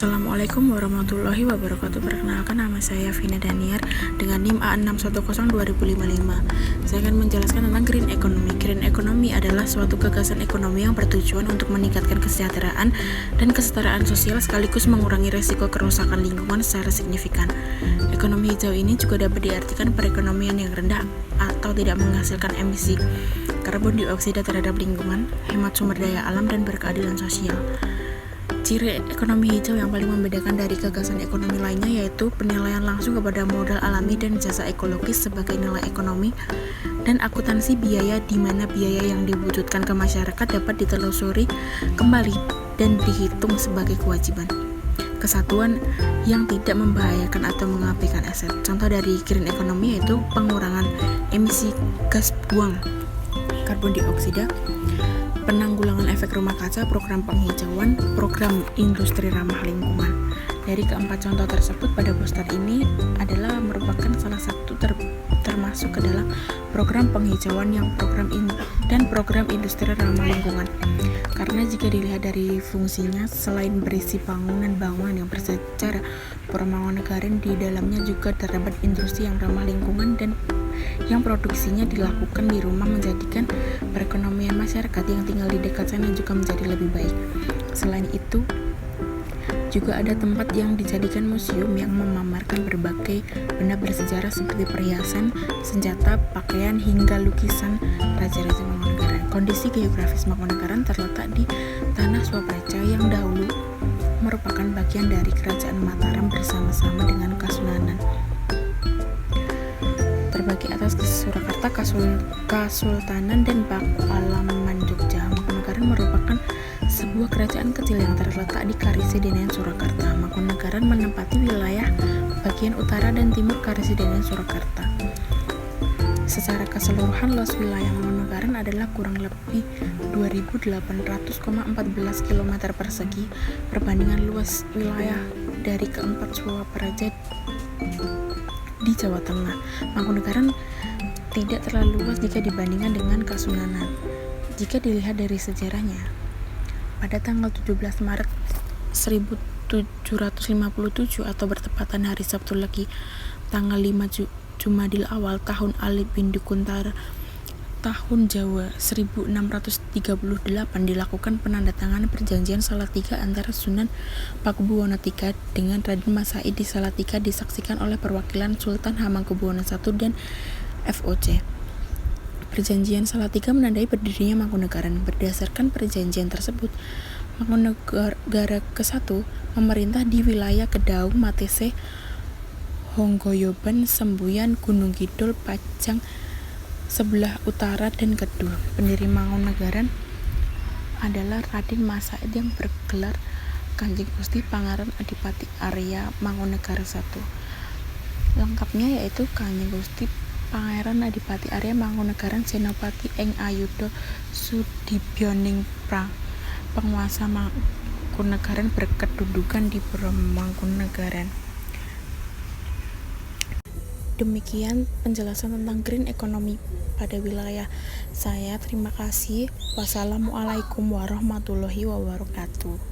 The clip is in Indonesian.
Assalamualaikum warahmatullahi wabarakatuh. Perkenalkan, nama saya Vina Daniar dengan NIM A6102055. Saya akan menjelaskan tentang green economy. Green economy adalah suatu gagasan ekonomi yang bertujuan untuk meningkatkan kesejahteraan dan kesetaraan sosial sekaligus mengurangi risiko kerusakan lingkungan secara signifikan. Ekonomi hijau ini juga dapat diartikan perekonomian yang rendah atau tidak menghasilkan emisi karbon dioksida terhadap lingkungan, hemat sumber daya alam, dan berkeadilan sosial. Ciri ekonomi hijau yang paling membedakan dari gagasan ekonomi lainnya yaitu penilaian langsung kepada modal alami dan jasa ekologis sebagai nilai ekonomi, dan akuntansi biaya di mana biaya yang diwujudkan ke masyarakat dapat ditelusuri kembali dan dihitung sebagai kewajiban. Kesatuan yang tidak membahayakan atau mengabaikan aset. Contoh dari green economy yaitu pengurangan emisi gas buang karbon dioksida, penanggulangan efek rumah kaca, program penghijauan, program industri ramah lingkungan. Dari keempat contoh tersebut pada poster ini adalah merupakan salah satu termasuk ke dalam program penghijauan yang program industri ramah lingkungan. Karena jika dilihat dari fungsinya, selain berisi bangunan-bangunan yang bersejarah, Mangkunegaran di dalamnya juga terdapat industri yang ramah lingkungan dan yang produksinya dilakukan di rumah, menjadikan perekonomian masyarakat yang tinggal di dekat sana juga menjadi lebih baik. Selain itu, juga ada tempat yang dijadikan museum yang memamerkan berbagai benda bersejarah seperti perhiasan, senjata, pakaian, hingga lukisan raja-raja Mangkunegaran. Kondisi geografis Mangkunegaran terletak di tanah Swapraja yang dahulu merupakan bagian dari Kerajaan Mataram bersama-sama dengan Kasunanan. Terbagi atas Surakarta, Kasultanan, dan Pakualaman Jogja. Mangkunegaran merupakan sebuah kerajaan kecil yang terletak di Karesidenan Surakarta. Mangkunegaran menempati wilayah bagian utara dan timur Karesidenan Surakarta. Secara keseluruhan, luas wilayah Mangkunegaran adalah kurang lebih 2.800,14 km persegi. Perbandingan luas wilayah dari keempat Swapraja di Jawa Tengah, Mangkunegaran tidak terlalu luas jika dibandingkan dengan Kasunanan. Jika dilihat dari sejarahnya, pada tanggal 17 Maret 1757 atau bertepatan hari Sabtu Legi tanggal 5 Jumadil Awal tahun Alif bin Dukuntara tahun Jawa 1638 dilakukan penandatanganan perjanjian Salatiga antara Sunan Pakubuwono III dengan Raden Mas Said di Salatiga, disaksikan oleh perwakilan Sultan Hamengkubuwono I dan FOC. Perjanjian Salatiga menandai berdirinya Mangkunegaran. Berdasarkan perjanjian tersebut, Mangkunegara ke-1 memerintah di wilayah Kedaung, Matese, Honggoyoban, Sembuyan, Gunung Kidul, Pajang sebelah utara, dan Kedul. Pendiri Mangkunegaran adalah Raden Mas Said yang bergelar Kanjeng Gusti Pangeran Adipati Arya Mangkunegara I. Lengkapnya yaitu Kanjeng Gusti Pangeran Adipati Arya Mangkunegaran Senopati ing Ayudha Sudibyaningprang, penguasa Mangkunegaran berkedudukan di Mangkunegaran. Demikian penjelasan tentang green economy pada wilayah saya. Terima kasih. Wassalamualaikum warahmatullahi wabarakatuh.